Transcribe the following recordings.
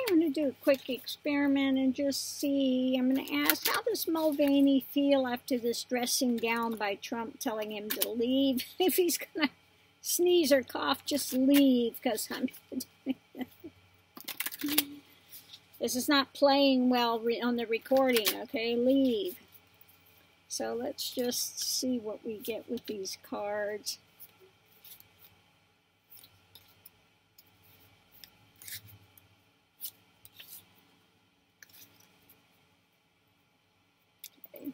I'm going to do a quick experiment and just see. I'm going to ask, how does Mulvaney feel after this dressing down by Trump telling him to leave? If he's going to sneeze or cough, just leave, because I'm this is not playing well on the recording, okay? Leave. So let's just see what we get with these cards. Okay.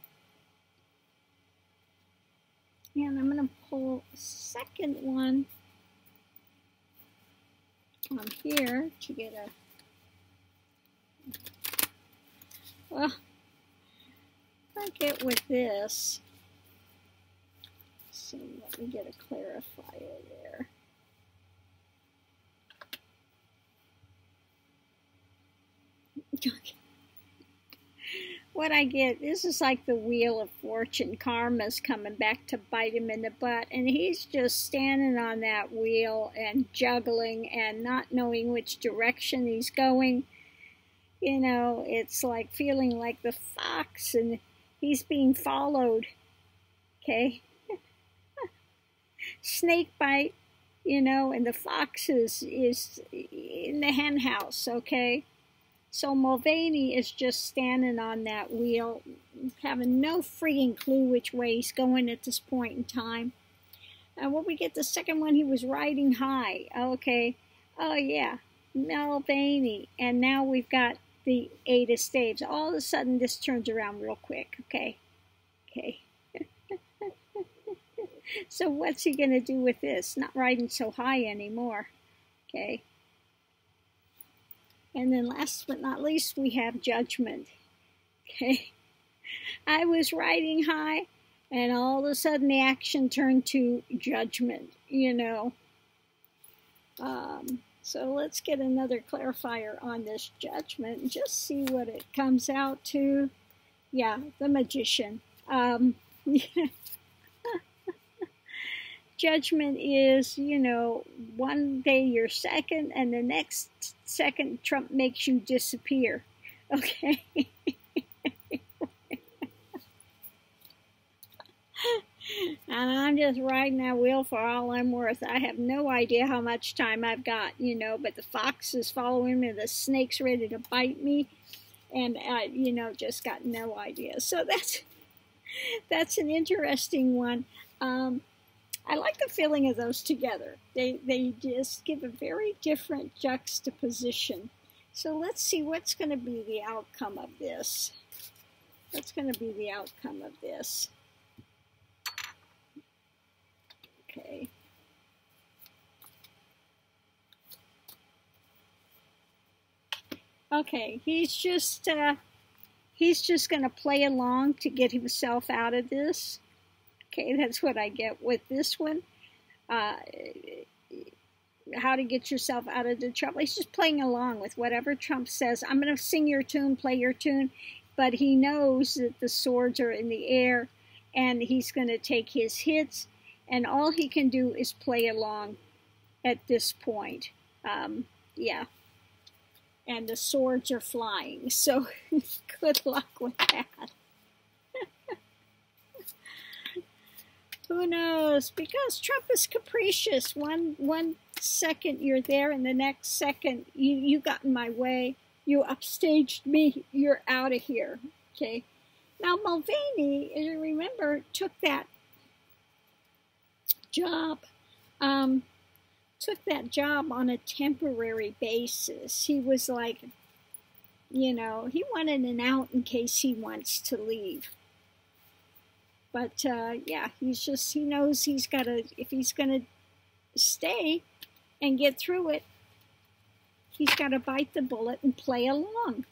And I'm going to pull a second one on here to get a... Well, I get with this. So let me get a clarifier there. What I get, this is like the Wheel of Fortune. Karma's coming back to bite him in the butt, and he's just standing on that wheel and juggling and not knowing which direction he's going. You know, it's like feeling like the fox and he's being followed, okay? Snake bite, you know, and the fox is in the hen house, okay? So Mulvaney is just standing on that wheel, having no freaking clue which way he's going at this point in time. And when we get the second one, he was riding high, okay? Oh yeah, Mulvaney, and now we've got the 8 of Staves. All of a sudden, this turns around real quick, okay? Okay. So what's he going to do with this? Not riding so high anymore, okay? And then last but not least, we have Judgment, okay? I was riding high, and all of a sudden, the action turned to Judgment, you know? So let's get another clarifier on this Judgment and just see what it comes out to. Yeah, the Magician. Judgment is, you know, one day you're second and the next second Trump makes you disappear. Okay? And I'm just riding that wheel for all I'm worth. I have no idea how much time I've got, you know, but the fox is following me, the snake's ready to bite me, and I, you know, just got no idea. So that's an interesting one. I like the feeling of those together. They just give a very different juxtaposition. So let's see what's going to be the outcome of this. What's going to be the outcome of this? Okay. Okay, he's just going to play along to get himself out of this. Okay, that's what I get with this one. How to get yourself out of the trouble. He's just playing along with whatever Trump says. I'm going to sing your tune, play your tune. But he knows that the swords are in the air, and he's going to take his hits. And all he can do is play along at this point. Yeah. And the swords are flying. So good luck with that. Who knows? Because Trump is capricious. One second you're there, and the next second you got in my way. You upstaged me. You're out of here. Okay. Now Mulvaney, as you remember, took that job on a temporary basis. He was like, you know, he wanted an out in case he wants to leave. But yeah, he knows he's got to, if he's going to stay and get through it, he's got to bite the bullet and play along.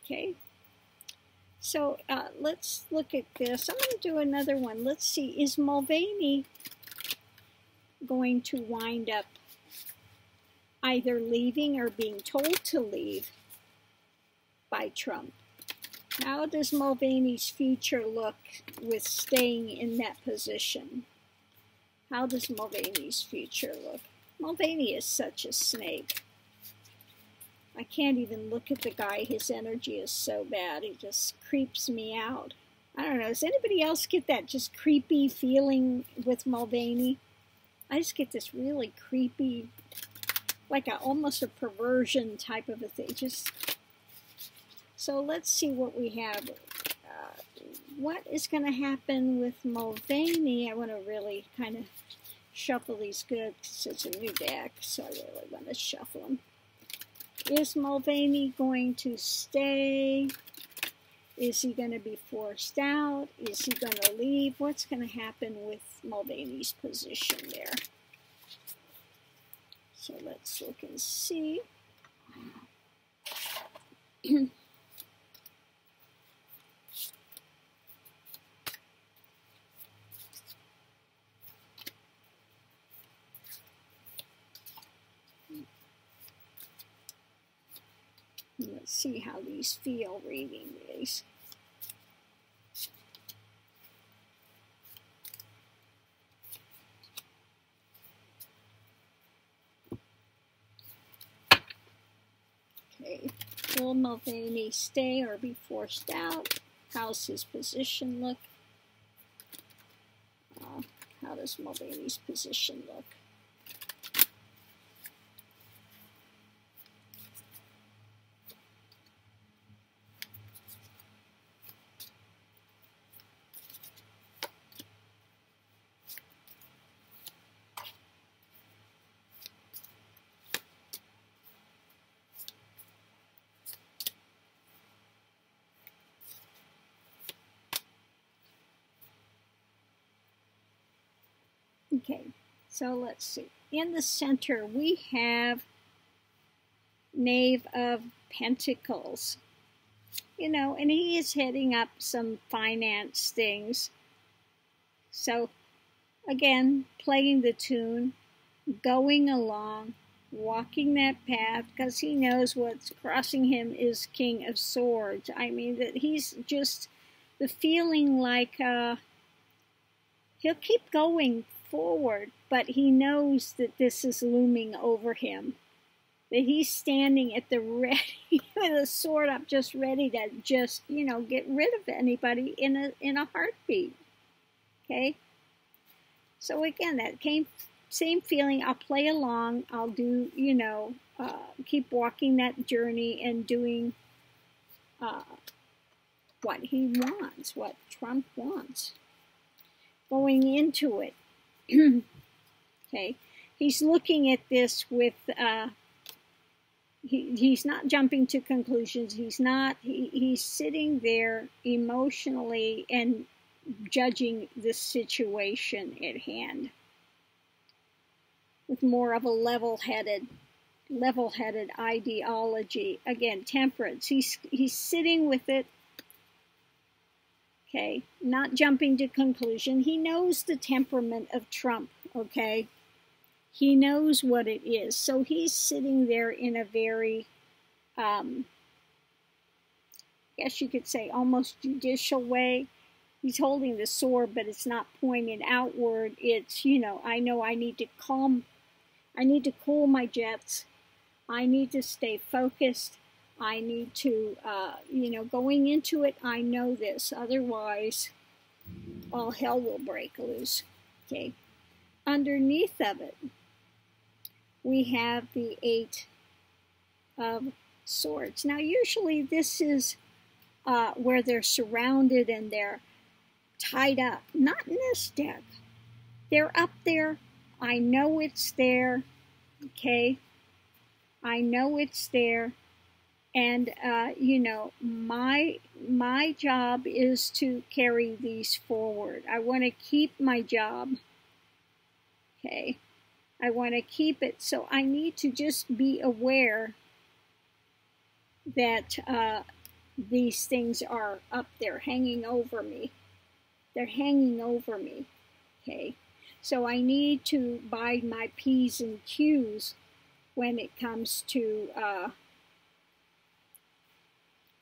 Okay. So let's look at this. I'm going to do another one. Let's see, is Mulvaney going to wind up either leaving or being told to leave by Trump? How does Mulvaney's future look with staying in that position? How does Mulvaney's future look? Mulvaney is such a snake. I can't even look at the guy. His energy is so bad. He just creeps me out. I don't know. Does anybody else get that just creepy feeling with Mulvaney? I just get this really creepy, like almost a perversion type of a thing. So let's see what we have. What is going to happen with Mulvaney? I want to really kind of shuffle these good because it's a new deck, so I really want to shuffle them. Is Mulvaney going to stay? Is he going to be forced out? Is he going to leave? What's going to happen with Mulvaney's position there? So let's look and see. Let's see how these feel reading these. Okay, will Mulvaney stay or be forced out? How's his position look? How does Mulvaney's position look? Okay, so let's see. In the center, we have Knave of Pentacles. You know, and he is heading up some finance things. So, again, playing the tune, going along, walking that path, because he knows what's crossing him is King of Swords. I mean, that he's just the feeling like he'll keep going forward, but he knows that this is looming over him. That he's standing at the ready with a sword up, just ready to just, you know, get rid of anybody in a heartbeat. Okay? So again, that same feeling. I'll play along. I'll do, you know, keep walking that journey and doing what he wants, what Trump wants. Going into it. Okay, he's looking at this with, he's not jumping to conclusions. He's sitting there emotionally and judging the situation at hand with more of a level-headed ideology. Again, temperance. He's sitting with it. Okay, not jumping to conclusion. He knows the temperament of Trump, okay? He knows what it is. So he's sitting there in a very, I guess you could say, almost judicial way. He's holding the sword, but it's not pointed outward. It's, you know I need to cool my jets. I need to stay focused. I need to, you know, going into it, I know this. Otherwise, all hell will break loose. Okay. Underneath of it, we have the Eight of Swords. Now, usually this is where they're surrounded and they're tied up. Not in this deck. They're up there. I know it's there. Okay. I know it's there. And, you know, my job is to carry these forward. I want to keep my job. Okay. I want to keep it. So I need to just be aware that these things are up there hanging over me. They're hanging over me. Okay. So I need to bide my P's and Q's when it comes to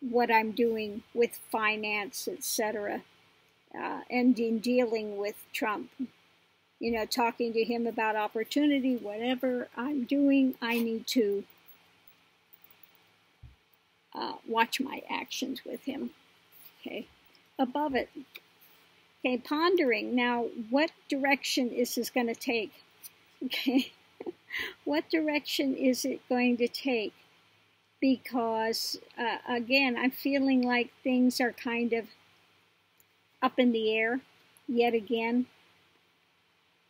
what I'm doing with finance, etc., and in dealing with Trump. You know, talking to him about opportunity, whatever I'm doing, I need to watch my actions with him. Okay, above it. Okay, pondering. Now, what direction is this going to take? Okay, what direction is it going to take? Because, again, I'm feeling like things are kind of up in the air yet again.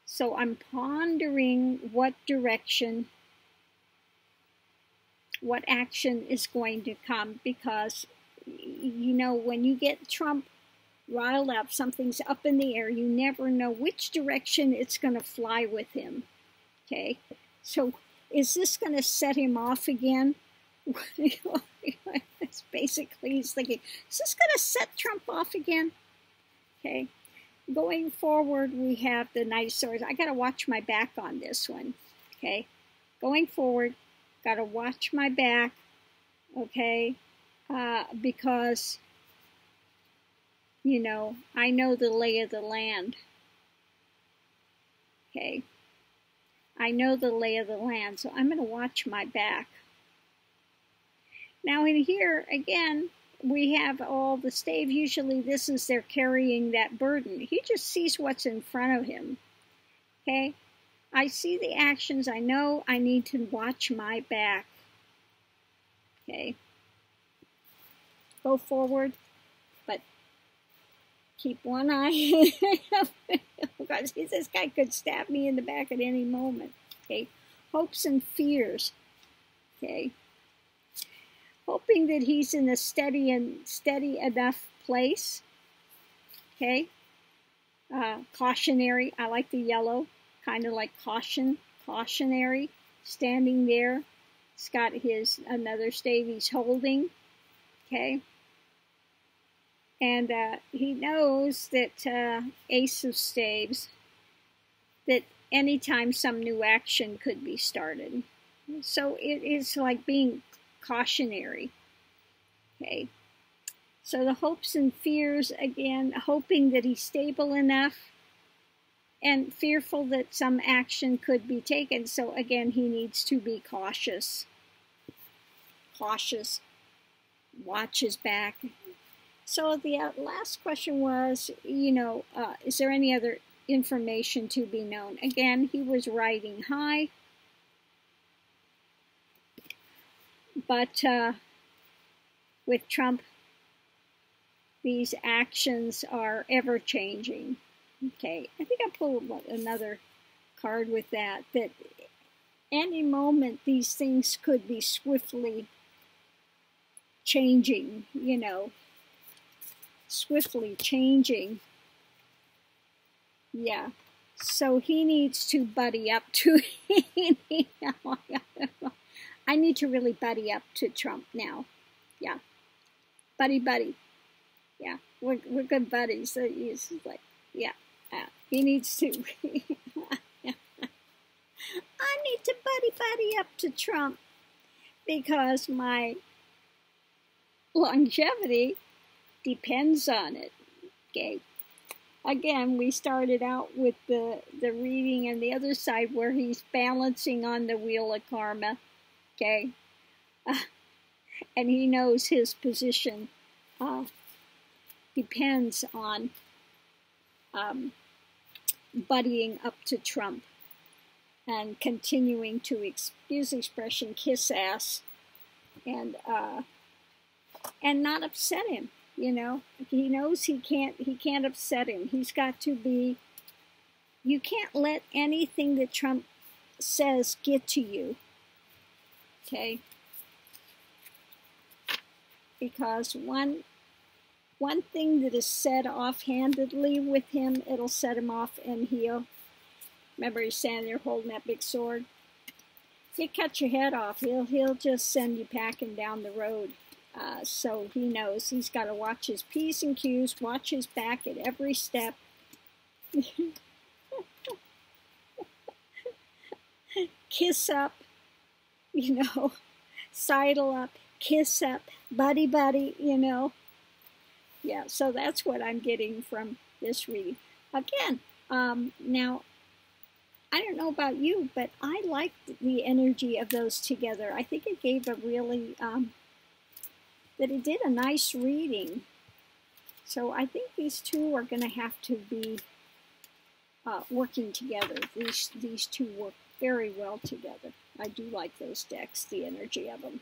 So I'm pondering what direction, what action is going to come, because, you know, when you get Trump riled up, something's up in the air, you never know which direction it's going to fly with him. Okay, so is this going to set him off again? That's basically he's thinking, is this going to set Trump off again? Okay, going forward, we have the Knight of Swords. I got to watch my back on this one. Okay, going forward, got to watch my back. Okay, because, you know, I know the lay of the land. Okay, I know the lay of the land, so I'm going to watch my back. Now in here, again, we have all the stave. Usually this is they're carrying that burden. He just sees what's in front of him. Okay? I see the actions. I know I need to watch my back. Okay? Go forward, but keep one eye. Because this guy could stab me in the back at any moment. Okay? Hopes and fears. Okay? Hoping that he's in a steady enough place. Okay. Cautionary. I like the yellow. Kind of like caution. Cautionary. Standing there. He's got his another stave he's holding. Okay. And he knows that Ace of Staves, that anytime some new action could be started. So it is like being cautionary. Okay, so the hopes and fears, again, hoping that he's stable enough and fearful that some action could be taken. So again, he needs to be cautious. Cautious. Watch his back. So the last question was, you know, is there any other information to be known? Again, he was riding high. But with Trump, these actions are ever-changing. Okay, I think I pulled another card with that any moment these things could be swiftly changing, you know, swiftly changing. Yeah, so he needs to buddy up to I need to really buddy up to Trump now. Yeah. Buddy. Yeah. We're good buddies. So he's like, yeah. He needs to. I need to buddy up to Trump because my longevity depends on it. Okay. Again, we started out with the reading and the other side where he's balancing on the wheel of karma. Okay, and he knows his position depends on buddying up to Trump and continuing to, excuse the expression, kiss ass and not upset him. You know, he knows he can't upset him. He's got to be. You can't let anything that Trump says get to you. Okay, because one thing that is said offhandedly with him, it'll set him off, and remember he's standing there holding that big sword. If you cut your head off, he'll just send you packing down the road. So he knows he's got to watch his P's and Q's, watch his back at every step. Kiss up. You know, sidle up, kiss up, buddy, you know. Yeah, so that's what I'm getting from this reading. Again, now, I don't know about you, but I liked the energy of those together. I think it gave a really that it did a nice reading. So I think these two are going to have to be working together. These two work very well together. I do like those decks, the energy of them.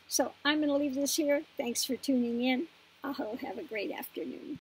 So I'm going to leave this here. Thanks for tuning in. I'll have a great afternoon.